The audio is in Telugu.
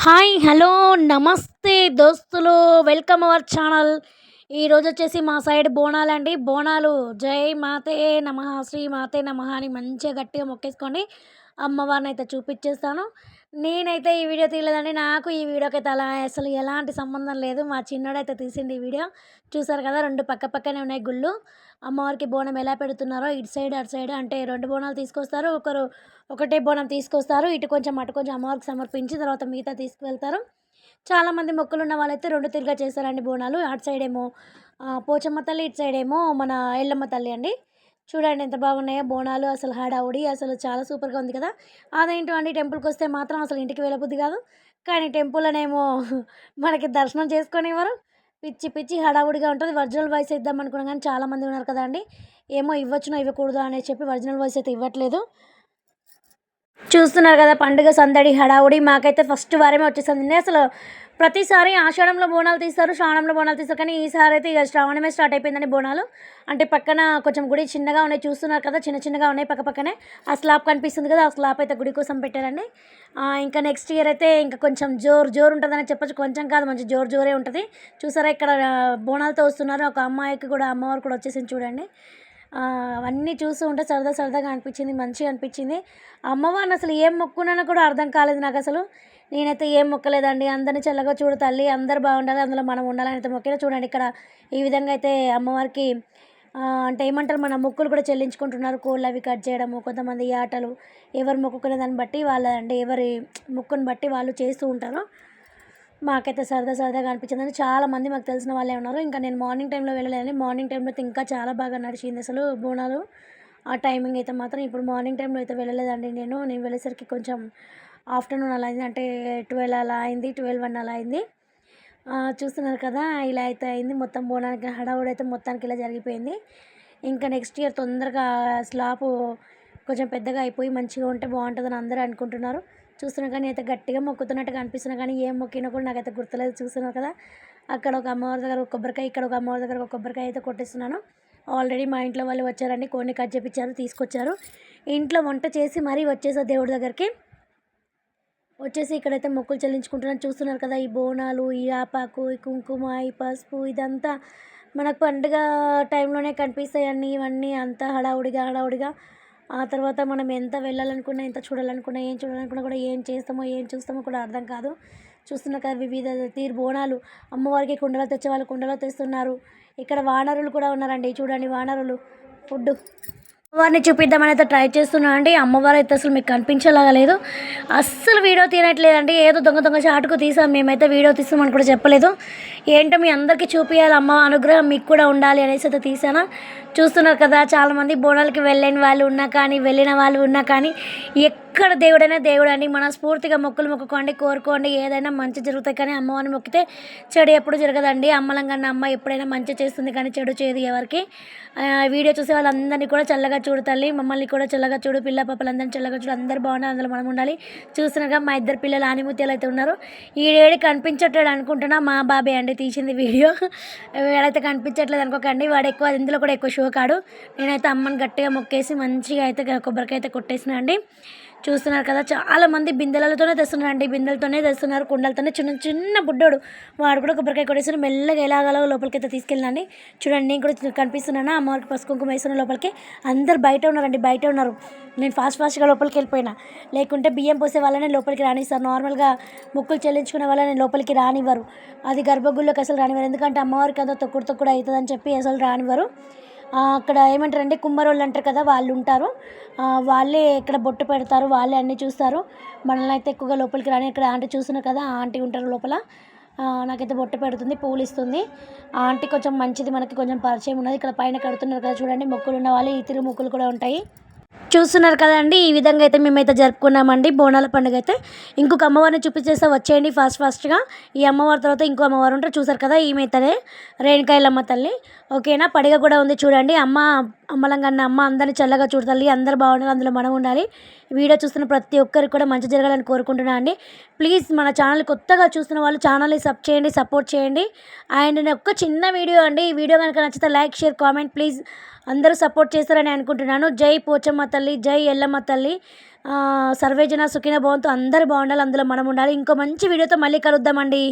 హాయ్ హలో నమస్తే దోస్తులు, వెల్కమ్ అవర్ ఛానల్. ఈరోజు వచ్చేసి మా సైడ్ బోనాలండి. బోనాలు జై మాతే నమః శ్రీ మాతే నమః అని మంచిగా గట్టిగా మొక్కేసుకోండి. అమ్మవారిని అయితే చూపించేస్తాను. నేనైతే ఈ వీడియో తీయలేదండి. నాకు ఈ వీడియోకి అయితే అలా అసలు ఎలాంటి సంబంధం లేదు. మా చిన్నోడైతే తీసింది ఈ వీడియో. చూసారు కదా, రెండు పక్క పక్కనే ఉన్నాయి గుళ్ళు. అమ్మవారికి బోనం ఎలా పెడుతున్నారో ఇటు సైడ్ అటు సైడ్, అంటే రెండు బోనాలు తీసుకొస్తారు. ఒకరు ఒకటే బోనం తీసుకొస్తారు. ఇటు కొంచెం అటు కొంచెం అమ్మవారికి సమర్పించి తర్వాత మిగతా తీసుకువెళ్తారు. చాలామంది మొక్కులున్న వాళ్ళైతే రెండు తిరిగా చేస్తారండి బోనాలు. అటు సైడ్ ఏమో పోచమ్మ తల్లి, ఇటు సైడ్ ఏమో మన ఎల్లమ్మ తల్లి అండి. చూడండి ఎంత బాగున్నాయో బోనాలు. అసలు హడావుడి అసలు చాలా సూపర్గా ఉంది కదా. అదేంటో అండి, టెంపుల్కి వస్తే మాత్రం అసలు ఇంటికి వెళ్ళబుద్ధి కాదు. కానీ టెంపుల్లోనేమో మనకి దర్శనం చేసుకొనివ్వరు. పిచ్చి పిచ్చి హడావుడిగా ఉంటుంది. ఒరిజినల్ వాయిస్ ఇద్దాం అనుకున్నాం కానీ చాలామంది ఉన్నారు కదా అండి, ఏమో ఇవ్వచ్చునో ఇవ్వకూడదు అని చెప్పి ఒరిజినల్ వాయిస్ అయితే ఇవ్వట్లేదు. చూస్తున్నారు కదా పండుగ సందడి హడావుడి. మాకైతే ఫస్ట్ వారమే వచ్చేసింది. అసలు ప్రతిసారి ఆషాఢంలో బోనాలు తీస్తారు, శ్రావణంలో బోనాలు తీస్తారు, కానీ ఈసారి అయితే ఇక శ్రావణమే స్టార్ట్ అయిపోయిందండి బోనాలు. అంటే పక్కన కొంచెం గుడి చిన్నగా ఉన్నాయి, చూస్తున్నారు కదా, చిన్న చిన్నగా ఉన్నాయి పక్క పక్కనే. ఆ స్లాబ్ కనిపిస్తుంది కదా, ఆ స్లాబ్ అయితే గుడి కోసం పెట్టారండి. ఇంకా నెక్స్ట్ ఇయర్ అయితే ఇంకా కొంచెం జోరు జోరు ఉంటుందని చెప్పచ్చు. కొంచెం కాదు, మంచి జోరు జోరే ఉంటుంది. చూసారా ఇక్కడ బోనాలతో వస్తున్నారు. ఒక అమ్మాయికి కూడా అమ్మవారు కూడా వచ్చేసింది చూడండి. అవన్నీ చూస్తూ ఉంటే సరదా సరదాగా అనిపించింది, మంచిగా అనిపించింది. అమ్మవారిని అసలు ఏం మొక్కున్నానో కూడా అర్థం కాలేదు నాకు అసలు. నేనైతే ఏం మొక్కలేదండి. అందరిని చల్లగా చూడు తల్లి, అందరు బాగుండాలి, అందులో మనం ఉండాలని అయితే మొక్కినా. చూడండి ఇక్కడ ఈ విధంగా అయితే అమ్మవారికి అంటే ఏమంటారు, మన మొక్కులు కూడా చెల్లించుకుంటున్నారు. కోళ్ళు అవి కట్ చేయడము, కొంతమంది ఈ ఆటలు ఎవరు మొక్కుకునే దాన్ని బట్టి వాళ్ళ, అంటే ఎవరి మొక్కుని బట్టి వాళ్ళు చేస్తూ ఉంటారు. మాకైతే సరదా సరదాగా అనిపించిందని చాలామంది మాకు తెలిసిన వాళ్ళే ఉన్నారు. ఇంకా నేను మార్నింగ్ టైంలో వెళ్ళలేదని, మార్నింగ్ టైంలో అయితే ఇంకా చాలా బాగా నడిచింది అసలు బోనాలు. ఆ టైమింగ్ అయితే మాత్రం ఇప్పుడు మార్నింగ్ టైంలో అయితే వెళ్ళలేదండి. నేను వెళ్ళేసరికి కొంచెం ఆఫ్టర్నూన్ అలా అయింది, అంటే 12 అలా అయింది, 12-1 అలా అయింది. చూస్తున్నారు కదా, ఇలా అయితే అయింది. మొత్తం బోనానికి హడావుడి అయితే మొత్తానికి ఇలా జరిగిపోయింది. ఇంకా నెక్స్ట్ ఇయర్ తొందరగా స్లాబ్ కొంచెం పెద్దగా అయిపోయి మంచిగా ఉంటే బాగుంటుందని అందరూ అనుకుంటున్నారు. చూస్తున్నా కానీ అయితే గట్టిగా మొక్కుతున్నట్టుగా అనిపిస్తున్నా, కానీ ఏం మొక్కినా కూడా నాకైతే గుర్తులేదు. చూస్తున్నారు కదా, అక్కడ ఒక అమ్మవారి దగ్గర ఒక కొబ్బరికాయ, ఇక్కడ ఒక అమ్మవారి దగ్గర ఒక కొబ్బరికాయ అయితే కొట్టిస్తున్నాను. ఆల్రెడీ మా ఇంట్లో వాళ్ళు వచ్చారండి, కొన్ని కట్ చేపించారు, తీసుకొచ్చారు. ఇంట్లో వంట చేసి మరీ వచ్చేసా దేవుడి దగ్గరికి. వచ్చేసి ఇక్కడైతే మొక్కులు చెల్లించుకుంటున్నాను. చూస్తున్నారు కదా, ఈ బోనాలు, ఈ ఆపాకు, ఈ కుంకుమ, ఈ పసుపు, ఇదంతా మనకు పండుగ టైంలోనే కనిపిస్తాయి అన్నీ. ఇవన్నీ అంతా హడావుడిగా హడావుడిగా. ఆ తర్వాత మనం ఎంత వెళ్ళాలనుకున్నా, ఎంత చూడాలనుకున్నా, ఏం చూడాలనుకున్నా కూడా ఏం చేస్తామో ఏం చూస్తామో కూడా అర్థం కాదు. చూస్తున్నా కదా, వివిధ తీరు బోనాలు. అమ్మవారికి కుండలో తెచ్చే వాళ్ళు కుండలో తెస్తున్నారు. ఇక్కడ వానరులు కూడా ఉన్నారండి, చూడండి వానరులు ఫుడ్. అమ్మవారిని చూపిద్దామని అయితే ట్రై చేస్తున్నాను అండి. అమ్మవారు అయితే అసలు మీకు కనిపించేలాగా లేదు. అస్సలు వీడియో తీయట్లేదండి. ఏదో దొంగ దొంగ చాటుకు తీసాం, మేమైతే వీడియో తీస్తామని కూడా చెప్పలేదు. ఏంటో మీ అందరికీ చూపించాలి, అమ్మ అనుగ్రహం మీకు కూడా ఉండాలి అనేసి అయితే తీసాను. చూస్తున్నారు కదా, చాలామంది బోనాలకి వెళ్ళని వాళ్ళు ఉన్నా కానీ, వెళ్ళిన వాళ్ళు ఉన్నా కానీ, ఎక్కడ దేవుడైనా దేవుడు అండి. మనస్ఫూర్తిగా మొక్కులు మొక్కుకోండి, కోరుకోండి, ఏదైనా మంచి జరుగుతాయి. కానీ అమ్మవారిని మొక్కితే చెడు ఎప్పుడు జరగదండి. అమ్మలంగన్న అమ్మ ఎప్పుడైనా మంచి చేస్తుంది, కానీ చెడు చేయదు ఎవరికి. వీడియో చూసే వాళ్ళందరినీ కూడా చల్లగా చూడు తల్లి, మమ్మల్ని కూడా చల్లగా చూడు, పిల్ల పాపలందరినీ చల్లగా చూడు, అందరు బాగున్నారు, అందులో మనం ఉండాలి. చూస్తున్నాగా మా ఇద్దరు పిల్లలు ఆనిముత్యాలు అయితే ఉన్నారు. ఈ ఏడు కనిపించట్లేదు అనుకుంటున్నా, మా బాబే అండి తీసింది వీడియో. వాడైతే కనిపించట్లేదు అనుకోకండి, వాడు ఎక్కువ ఇందులో కూడా ఎక్కువ షో కాడు. నేనైతే అమ్మని గట్టిగా మొక్కేసి మంచిగా అయితే కొబ్బరికాయ అయితే కొట్టేసిన అండి. చూస్తున్నారు కదా, చాలామంది బిందెలతోనే తెస్తున్నారండి, బిందెలతోనే తెస్తున్నారు, కుండలతోనే. చిన్న చిన్న బుడ్డోడు వాడు కూడా కొబ్బరికాయ కొట్టేసి మెల్లగా ఎలాగలో లోపలికి అయితే తీసుకెళ్ళండి. చూడండి, నేను కూడా కనిపిస్తున్నాను. అమ్మవారికి పసుపు కుంకుమ వేస్తున్న లోపలికి. అందరు బయట ఉన్నారండి, బయట ఉన్నారు. నేను ఫాస్ట్గా లోపలికి వెళ్ళిపోయినా, లేకుంటే బియ్యం పోసే వాళ్ళనే లోపలికి రానిస్తారు. నార్మల్గా మొక్కులు చెల్లించుకునే వాళ్ళని లోపలికి రానివ్వరు. అది గర్భగుడిలోకి అసలు రానివ్వరు, ఎందుకంటే అమ్మవారికి అంతా తొక్కుడు తొక్కుడు అవుతుందని చెప్పి అసలు రానివ్వరు. అక్కడ ఏమంటారంటే కుమ్మరోళ్ళు అంటారు కదా, వాళ్ళు ఉంటారు. వాళ్ళే ఇక్కడ బొట్టు పెడతారు, వాళ్ళే అన్నీ చూస్తారు. మనల్ని అయితే ఎక్కువగా లోపలికి రాని. ఇక్కడ ఆంటీ చూస్తున్నారు కదా, ఆంటీ ఉంటారు లోపల. నాకైతే బొట్టు పెడుతుంది, పూలు ఇస్తుంది. ఆ ఆంటీ కొంచెం మంచిది, మనకి కొంచెం పరిచయం ఉన్నది. ఇక్కడ పైన కడుతున్నారు కదా చూడండి, మొక్కులు ఉన్న వాళ్ళు ఈ తిరుగు మొక్కులు కూడా ఉంటాయి. చూస్తున్నారు కదండి, ఈ విధంగా అయితే మేమైతే జరుపుకున్నామండి బోనాల పండుగ అయితే. ఇంకొక అమ్మవారిని చూపించేస్తే వచ్చేయండి ఫాస్ట్గా. ఈ అమ్మవారి తర్వాత ఇంకో అమ్మవారు ఉంటారు, చూసారు కదా, ఈమెతనే రేణుకాయలమ్మ తల్లి. ఓకేనా, పడిగ కూడా ఉంది చూడండి. అమ్మలంగన్న అమ్మ అందరినీ చల్లగా చూడు తల్లి, అందరు బాగుండాలి, అందులో మనం ఉండాలి. వీడియో చూస్తున్న ప్రతి ఒక్కరికి కూడా మంచి జరగాలని కోరుకుంటున్నాను అండి. ప్లీజ్ మన ఛానల్ కొత్తగా చూస్తున్న వాళ్ళు ఛానల్ని సబ్ చేయండి, సపోర్ట్ చేయండి. అండ్ నేను ఒక్క చిన్న వీడియో అండి, ఈ వీడియో కనుక నచ్చితే లైక్, షేర్, కామెంట్ ప్లీజ్ అందరూ సపోర్ట్ చేస్తారని అనుకుంటున్నాను. జై పోచమ్మ తల్లి, జై ఎల్లమ్మ తల్లి. సర్వేజన సుఖినో భవంతు అందరూ బాగుండాలి. అందులో మనం ఉండాలి. ఇంకో మంచి వీడియోతో మళ్ళీ కలుద్దామండి.